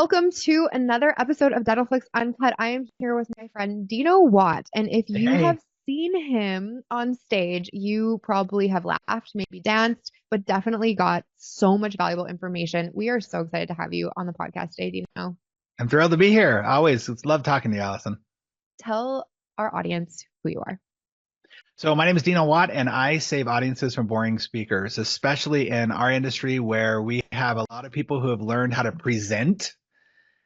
Welcome to another episode of Dentalflix Uncut. I am here with my friend Dino Watt, and if you have Hey, seen him on stage, you probably have laughed, maybe danced, but definitely got so much valuable information. We are so excited to have you on the podcast today, Dino. I'm thrilled to be here. Always, it's love talking to you, Allison. Tell our audience who you are. So my name is Dino Watt, and I save audiences from boring speakers, especially in our industry where we have a lot of people who have learned how to present,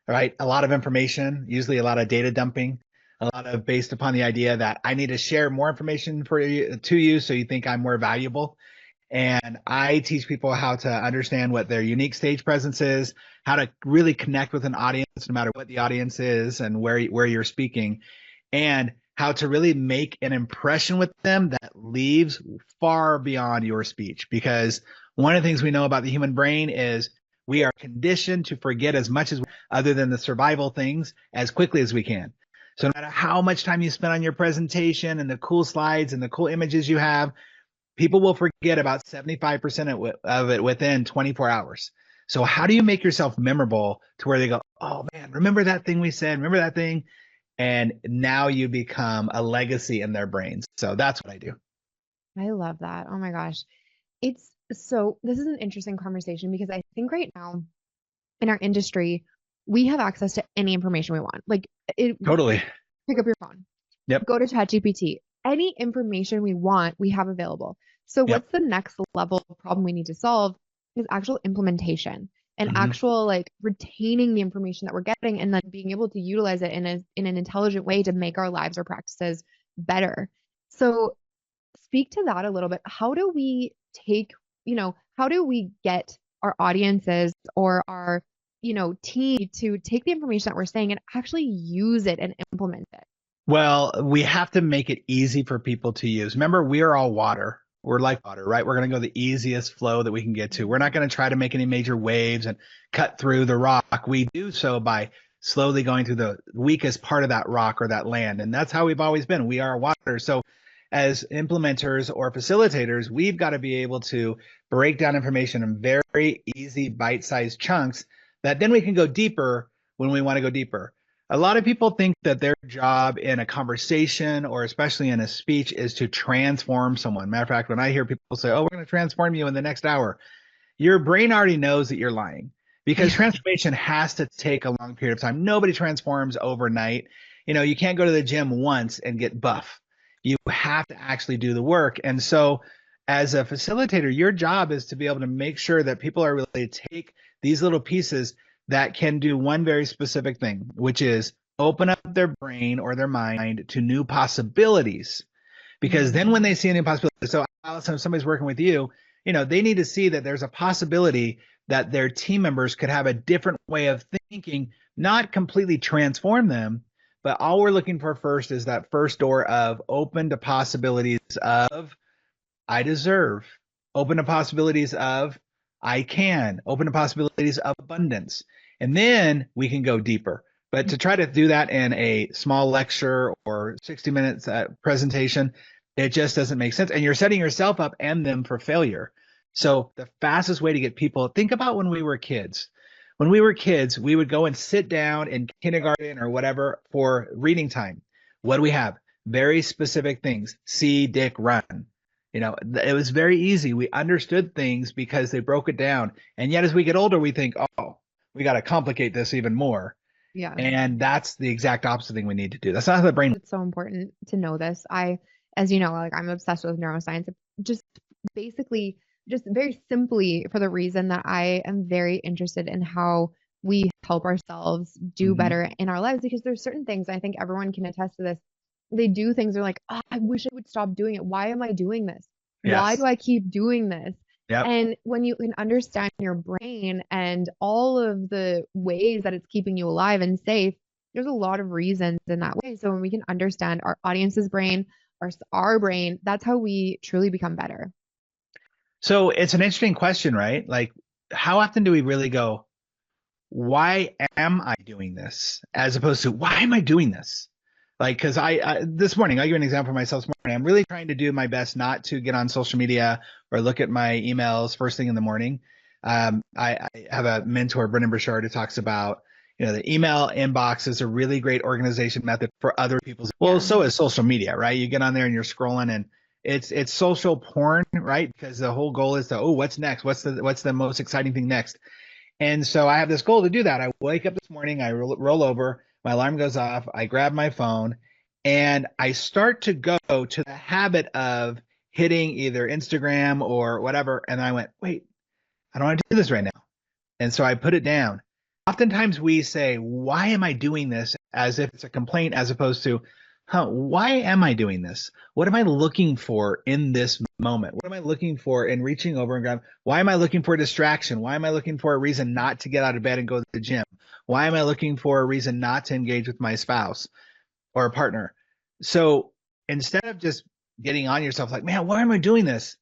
right? A lot of information, usually a lot of data dumping, a lot of based upon the idea that I need to share more information for you to you so you think I'm more valuable. And I teach people how to understand what their unique stage presence is, how to really connect with an audience, no matter what the audience is and where you're speaking, and how to really make an impression with them that leaves far beyond your speech. Because one of the things we know about the human brain is we are conditioned to forget as much as other than the survival things as quickly as we can. So no matter how much time you spend on your presentation and the cool slides and the cool images you have, people will forget about 75% of it within 24 hours. So how do you make yourself memorable to where they go, oh man, remember that thing we said? Remember that thing? And now you become a legacy in their brains. So that's what I do. I love that. Oh my gosh. It's so, this is an interesting conversation because I think right now in our industry, we have access to any information we want. Totally. Pick up your phone, Yep. go to ChatGPT. Any information we want, we have available. So Yep. what's the next level of problem we need to solve is actual implementation and Hmm. actual like retaining the information that we're getting and then being able to utilize it in an intelligent way to make our lives or practices better. So speak to that a little bit. How do we take, how do we get our audiences or our, team to take the information that we're saying and actually use it and implement it? Well, we have to make it easy for people to use. Remember, we are all water. We're like water, right? We're going to go the easiest flow that we can get to. We're not going to try to make any major waves and cut through the rock. We do so by slowly going through the weakest part of that rock or that land. And that's how we've always been. We are water. So as implementers or facilitators, we've got to be able to break down information in very easy bite-sized chunks that then we can go deeper when we want to go deeper. A lot of people think that their job in a conversation or especially in a speech is to transform someone. Matter of fact, when I hear people say, oh, we're going to transform you in the next hour, your brain already knows that you're lying because Yeah. transformation has to take a long period of time. Nobody transforms overnight. You can't go to the gym once and get buff. You have to actually do the work. And so, as a facilitator, your job is to be able to make sure that people are really take these little pieces that can do one very specific thing, which is open up their brain or their mind to new possibilities. Because Mhm. then when they see a new possibility, so Allison, if somebody's working with you, they need to see that there's a possibility that their team members could have a different way of thinking, not completely transform them, but all we're looking for first is that first door of open to possibilities of I deserve, open to possibilities of I can, open to possibilities of abundance. And then we can go deeper. But to try to do that in a small lecture or 60 minutes presentation, it just doesn't make sense. And you're setting yourself up and them for failure. So the fastest way to get people, think about when we were kids. When we were kids, we would go and sit down in kindergarten or whatever for reading time. What do we have? Very specific things. See, Dick, run. It was very easy. We understood things because they broke it down. And yet, as we get older, we think, oh, we got to complicate this even more. Yeah. And that's the exact opposite thing we need to do. That's not how the brain. It's so important to know this. As you know, like I'm obsessed with neuroscience. Just basically, just very simply for the reason that I am very interested in how we help ourselves do Mhm. better in our lives because there's certain things I think everyone can attest to this. They do things, they're like, oh, I wish I would stop doing it. Why am I doing this? Why do Yes. I keep doing this? Yep. And when you can understand your brain and all of the ways that it's keeping you alive and safe, there's a lot of reasons in that way. So when we can understand our audience's brain, our brain, that's how we truly become better. So it's an interesting question, right? Like, how often do we really go, why am I doing this? As opposed to, why am I doing this? Like, because this morning, I'll give you an example for myself this morning. I'm really trying to do my best not to get on social media or look at my emails first thing in the morning. I have a mentor, Brendan Burchard, who talks about, The email inbox is a really great organization method for other people's. Well, Yeah. so is social media, right? You get on there and you're scrolling, and it's social porn, right? Because the whole goal is to, oh, what's next? What's the most exciting thing next? And so I have this goal to do that. I wake up this morning, I roll over, my alarm goes off, I grab my phone, and I start to go to the habit of hitting either Instagram or whatever. And I went, wait, I don't want to do this right now. And so I put it down. Oftentimes we say, why am I doing this? As if it's a complaint, as opposed to, why am I doing this? What am I looking for in this moment? What am I looking for in reaching over and grab? Why am I looking for a distraction? Why am I looking for a reason not to get out of bed and go to the gym? Why am I looking for a reason not to engage with my spouse or a partner? So instead of just getting on yourself like, man, why am I doing this?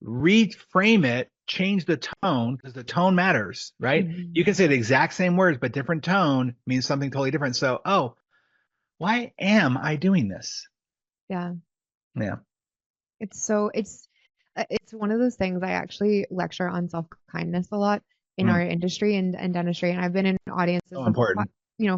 Reframe it, change the tone, because the tone matters, right? Mhm. You can say the exact same words, but different tone means something totally different. So, oh, why am I doing this? Yeah. Yeah. It's one of those things. I actually lecture on self-kindness a lot in Mm, our industry and dentistry. And I've been in audiences so of, important.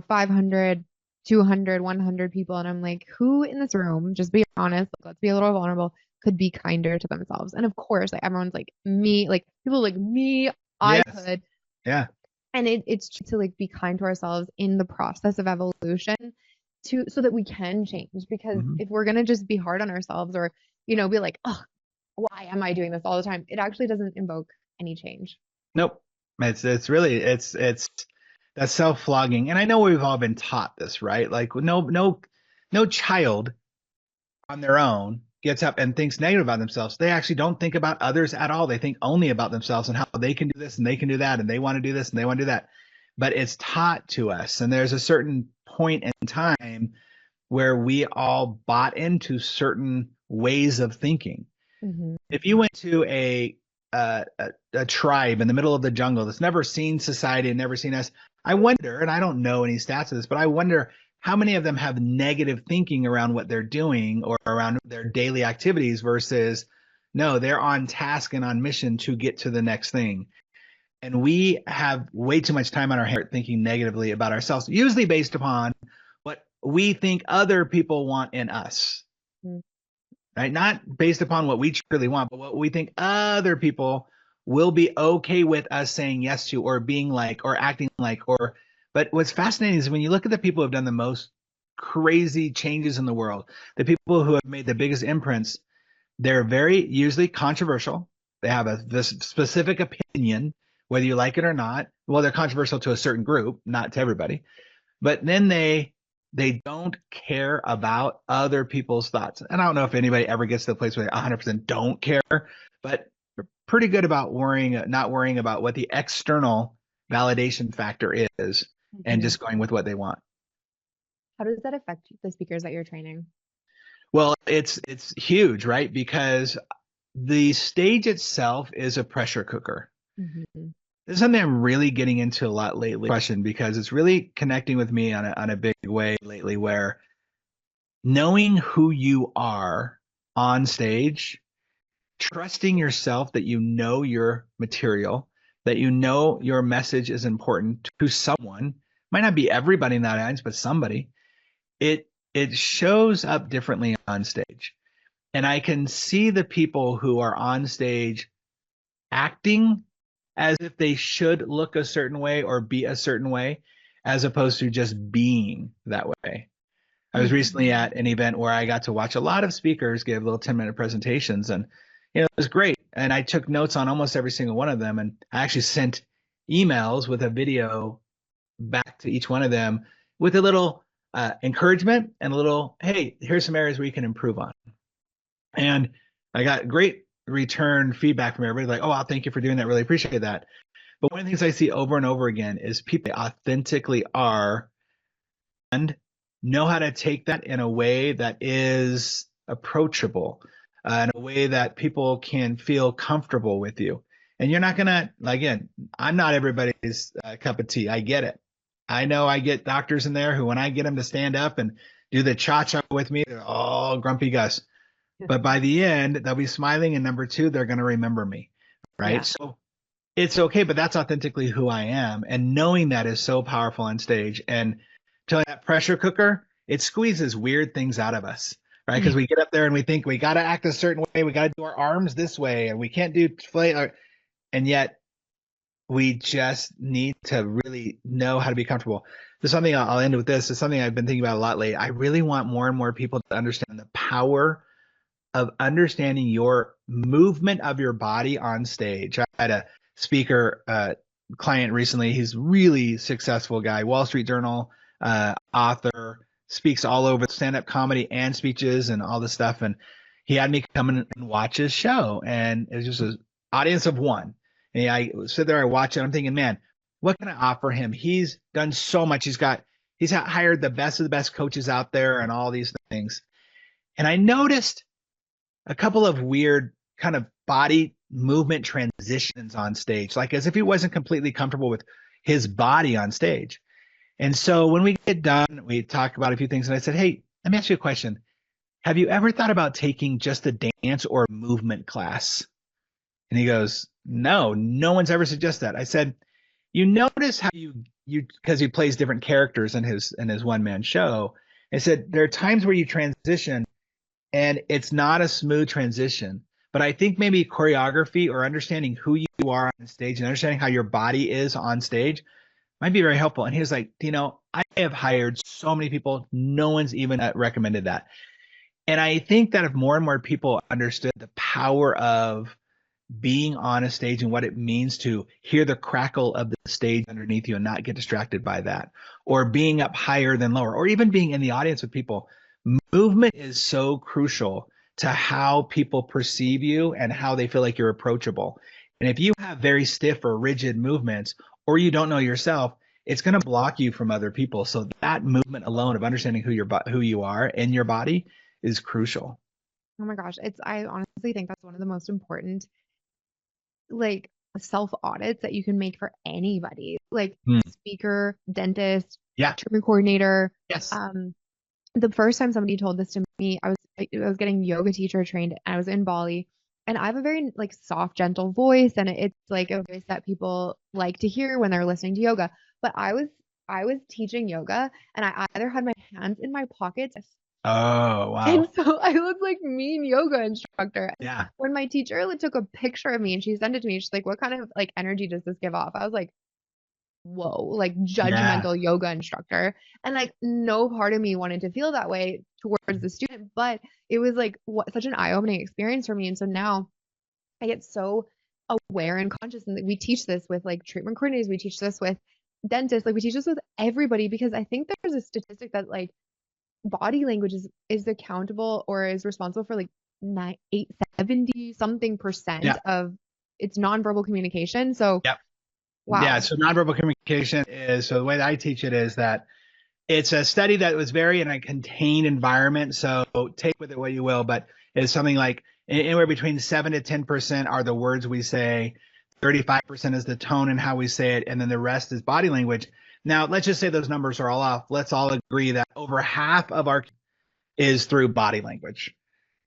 500, 200, 100 people. And I'm like, who in this room, just be honest, like, let's be a little vulnerable, could be kinder to themselves? And of course, like everyone's like me, like people like me, I Yes. could. Yeah. And it's true to like be kind to ourselves in the process of evolution so that we can change. Because Hmm. if we're gonna just be hard on ourselves or, be like, oh, why am I doing this all the time? It actually doesn't invoke any change. Nope. It's really it's that self-flogging. And I know we've all been taught this, right? Like no child on their own gets up and thinks negative about themselves. They actually don't think about others at all. They think only about themselves and how they can do this and they can do that and they want to do this and they want to do that. But it's taught to us. And there's a certain point in time where we all bought into certain ways of thinking. Hmm. If you went to a tribe in the middle of the jungle that's never seen society and never seen us, I wonder, and I don't know any stats of this, but I wonder how many of them have negative thinking around what they're doing or around their daily activities versus no, they're on task and on mission to get to the next thing. And we have way too much time on our hands thinking negatively about ourselves, usually based upon what we think other people want in us, right? Not based upon what we truly want, but what we think other people will be okay with us saying yes to or being like or acting like or but what's fascinating is when you look at the people who have done the most crazy changes in the world, the people who have made the biggest imprints, they're very usually controversial. They have this specific opinion, whether you like it or not. Well, they're controversial to a certain group, not to everybody. But then they don't care about other people's thoughts. And I don't know if anybody ever gets to the place where they 100% don't care, but they're pretty good about not worrying about what the external validation factor is and Hmm. just going with what they want. How does that affect the speakers that you're training? Well, it's huge, right? Because the stage itself is a pressure cooker. Hmm. This is something I'm really getting into a lot lately, question, because it's really connecting with me on a big way lately where knowing who you are on stage, trusting yourself that you know your material, that you know your message is important to someone, might not be everybody in that audience, but somebody, it shows up differently on stage. And I can see the people who are on stage acting as if they should look a certain way or be a certain way, as opposed to just being that way. I was recently Hmm. at an event where I got to watch a lot of speakers give little 10-minute presentations, and it was great. And I took notes on almost every single one of them, and I actually sent emails with a video back to each one of them with a little encouragement and a little, hey, here's some areas where you can improve on. And I got great return feedback from everybody, like, oh, wow, thank you for doing that. Really appreciate that. But one of the things I see over and over again is people authentically are and know how to take that in a way that is approachable, in a way that people can feel comfortable with you. And you're not gonna, again, I'm not everybody's cup of tea. I get it. I know I get doctors in there who, when I get them to stand up and do the cha-cha with me, they're all grumpy Gus. But by the end, they'll be smiling. And number two, they're going to remember me. Right. Yeah. So it's okay, but that's authentically who I am. And knowing that is so powerful on stage. And telling that pressure cooker, it squeezes weird things out of us, right? Because we get up there and we think we got to act a certain way, we got to do our arms this way, and we can't do play, and yet we just need to really know how to be comfortable. There's something I'll end with this. It's something I've been thinking about a lot lately. I really want more and more people to understand the power of understanding your movement of your body on stage. I had a speaker client recently. He's really successful guy, Wall Street Journal author, speaks all over stand-up comedy and speeches and all this stuff. And he had me come in and watch his show, and it was just an audience of one. And I sit there, I watch it. I'm thinking, man, what can I offer him? He's done so much. He's hired the best of the best coaches out there and all these things. And I noticed a couple of weird kind of body movement transitions on stage, like as if he wasn't completely comfortable with his body on stage. And so when we get done, we talk about a few things. And I said, hey, let me ask you a question. Have you ever thought about taking just a dance or movement class? And he goes, no, no one's ever suggested that. I said, you notice how because he plays different characters in his one man show. I said, there are times where you transition and it's not a smooth transition. But I think maybe choreography or understanding who you are on stage and understanding how your body is on stage might be very helpful. And he was like, I have hired so many people. No one's even recommended that. And I think that if more and more people understood the power of being on a stage and what it means to hear the crackle of the stage underneath you and not get distracted by that, or being up higher than lower, or even being in the audience with people, movement is so crucial to how people perceive you and how they feel like you're approachable. And if you have very stiff or rigid movements, or you don't know yourself, it's going to block you from other people. So that movement alone of understanding who you are in your body is crucial. Oh my gosh, I honestly think that's one of the most important like self audits that you can make for anybody. Like Hmm. speaker, dentist, Yeah. treatment coordinator. Yes. The first time somebody told this to me, I was getting yoga teacher trained. I was in Bali, and I have a very like soft, gentle voice, and it's like a voice that people like to hear when they're listening to yoga. But I was teaching yoga, and I either had my hands in my pockets, Oh, and wow. so I looked like mean yoga instructor. And Yeah. when my teacher took a picture of me and she sent it to me, she's like, "What kind of like energy does this give off?" I was like, whoa, like Yeah. judgmental yoga instructor. And like no part of me wanted to feel that way towards the student, but it was like such an eye-opening experience for me. And so now I get so aware and conscious, and we teach this with like treatment coordinators, we teach this with dentists, like we teach this with everybody because I think there's a statistic that like body language is accountable or is responsible for like 870 something percent Yeah. of its nonverbal communication. So Yeah. Yeah. wow. So nonverbal communication is, so the way that I teach it is that it's a study that was very in a contained environment. So take with it what you will, but it's something like anywhere between 7 to 10% are the words we say, 35% is the tone and how we say it, and then the rest is body language. Now, let's just say those numbers are all off. Let's all agree that over half of our is through body language.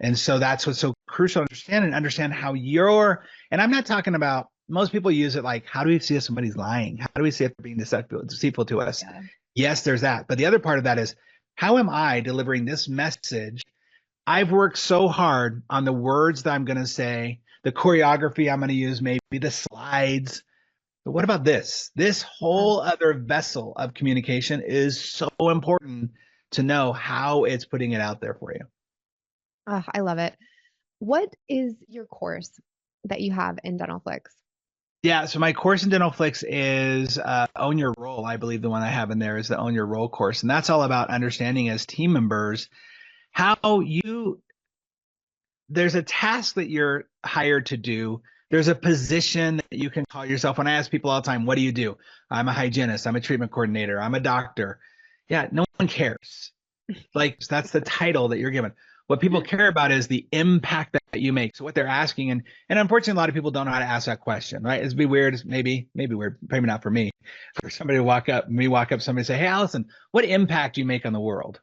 And so that's what's so crucial to understand, and understand how and I'm not talking about, most people use it like, how do we see if somebody's lying? How do we see if they're being deceitful to us? Yeah. Yes, there's that. But the other part of that is, how am I delivering this message? I've worked so hard on the words that I'm going to say, the choreography I'm going to use, maybe the slides. But what about this? This whole other vessel of communication is so important to know how it's putting it out there for you. I love it. What is your course that you have in Dentalflix? Yeah, so my course in Dentalflix is Own Your Role. I believe the one I have in there is the Own Your Role course. And that's all about understanding as team members how there's a task that you're hired to do. There's a position that you can call yourself. When I ask people all the time, what do you do? I'm a hygienist. I'm a treatment coordinator. I'm a doctor. Yeah, no one cares. Like, that's the title that you're given. What people care about is the impact that you make. So what they're asking, and unfortunately, a lot of people don't know how to ask that question, right? It'd be weird, maybe weird, maybe not for me, for somebody to walk up, somebody say, hey, Allison, what impact do you make on the world?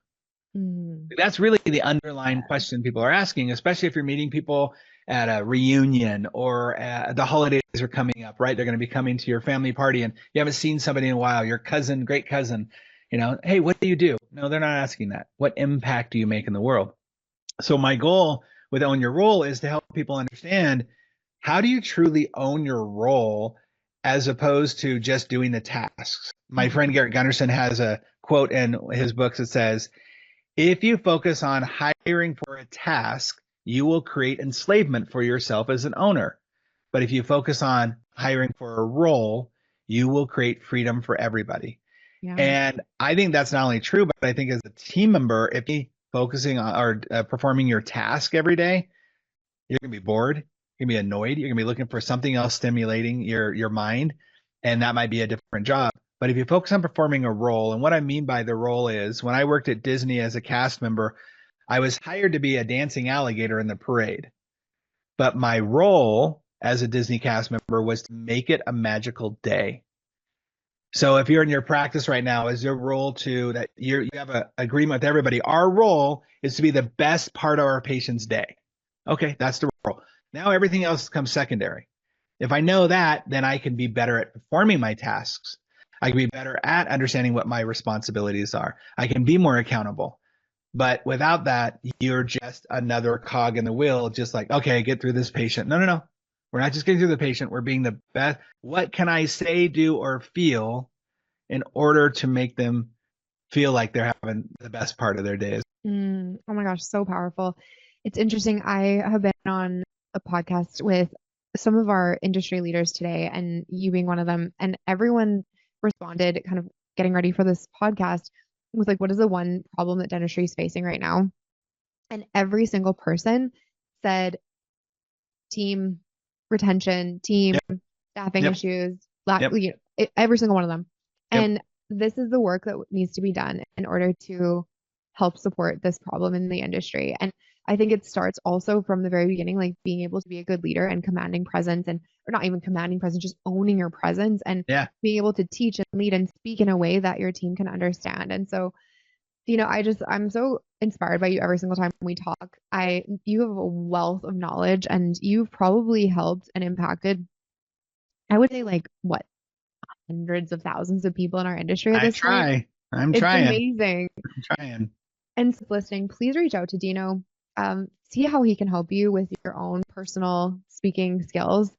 Mm, That's really the underlying yeah. question people are asking, especially if you're meeting people at a reunion, or the holidays are coming up, right? They're going to be coming to your family party and you haven't seen somebody in a while, your cousin, great cousin, hey, what do you do? No, they're not asking that. What impact do you make in the world? So my goal with Own Your Role is to help people understand, how do you truly own your role as opposed to just doing the tasks? My friend Garrett Gunderson has a quote in his books that says, if you focus on hiring for a task, you will create enslavement for yourself as an owner. But if you focus on hiring for a role, you will create freedom for everybody. Yeah. And I think that's not only true, but I think as a team member, if you focusing on or performing your task every day, you're going to be bored, you're going to be annoyed, you're going to be looking for something else stimulating your mind, and that might be a different job. But if you focus on performing a role, and what I mean by the role is, when I worked at Disney as a cast member, I was hired to be a dancing alligator in the parade. But my role as a Disney cast member was to make it a magical day. So if you're in your practice right now, is your role to that you have an agreement with everybody? Our role is to be the best part of our patient's day. Okay, that's the role. Now everything else comes secondary. If I know that, then I can be better at performing my tasks. I can be better at understanding what my responsibilities are. I can be more accountable. But without that, you're just another cog in the wheel, just like, okay, get through this patient. No. We're not just getting through the patient. We're being the best. What can I say, do, or feel in order to make them feel like they're having the best part of their days? Oh my gosh, so powerful. It's interesting. I have been on a podcast with some of our industry leaders today, and you being one of them, and everyone responded, kind of getting ready for this podcast, with like, what is the one problem that dentistry is facing right now? And every single person said team retention, team staffing Yep. issues, Yep. every single one of them. Yep. And this is the work that needs to be done in order to help support this problem in the industry. And I think it starts also from the very beginning, like being able to be a good leader and commanding presence, or not even commanding presence, just owning your presence and Yeah. being able to teach and lead and speak in a way that your team can understand. And so, I'm so inspired by you every single time we talk. You have a wealth of knowledge, and you've probably helped and impacted, I would say, like, what, hundreds of thousands of people in our industry at this point. I'm It's trying. amazing. I'm trying. And so listening, please reach out to Dino. See how he can help you with your own personal speaking skills,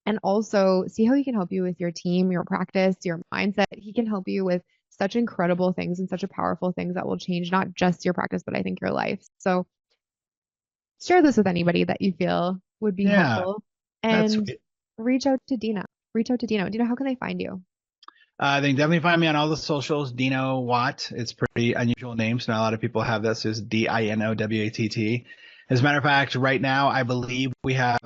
and also see how he can help you with your team, your practice, your mindset. He can help you with such incredible things and such a powerful things that will change not just your practice, but I think your life. So share this with anybody that you feel would be helpful, That's and sweet. reach out to Dino. Dino, how can they find you? They can definitely find me on all the socials, Dino Watt. It's a pretty unusual name, so not a lot of people have this. It's DINOWATT. As a matter of fact, right now, I believe we have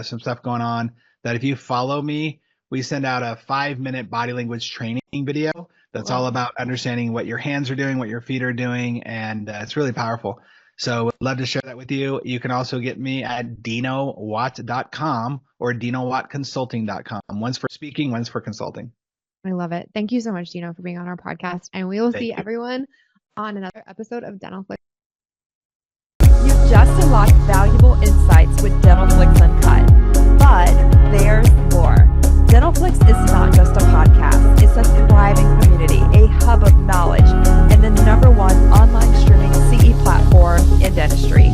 some stuff going on that if you follow me, we send out a 5-minute body language training video that's all about understanding what your hands are doing, what your feet are doing, and it's really powerful. So would love to share that with you. You can also get me at dinowatt.com or dinowattconsulting.com. One's for speaking, one's for consulting. I love it. Thank you so much, Dino, for being on our podcast. And we will Thank see you. everyone on another episode of Dentalflix. You've just unlocked valuable insights with Dentalflix Uncut. But there's more. Dentalflix is not just a podcast. It's a thriving community, a hub of knowledge, and the #1 online streaming CE platform in dentistry.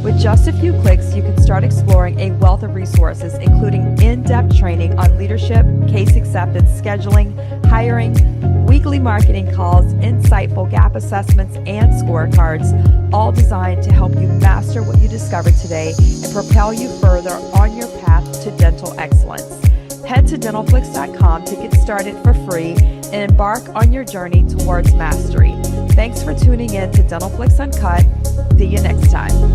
With just a few clicks, you can start exploring a wealth of resources, including in-depth training on leadership, case acceptance, scheduling, hiring, weekly marketing calls, insightful gap assessments, and scorecards, all designed to help you master what you discovered today and propel you further on your path to dental excellence. Head to dentalflix.com to get started for free and embark on your journey towards mastery. Thanks for tuning in to Dentalflix Uncut. See you next time.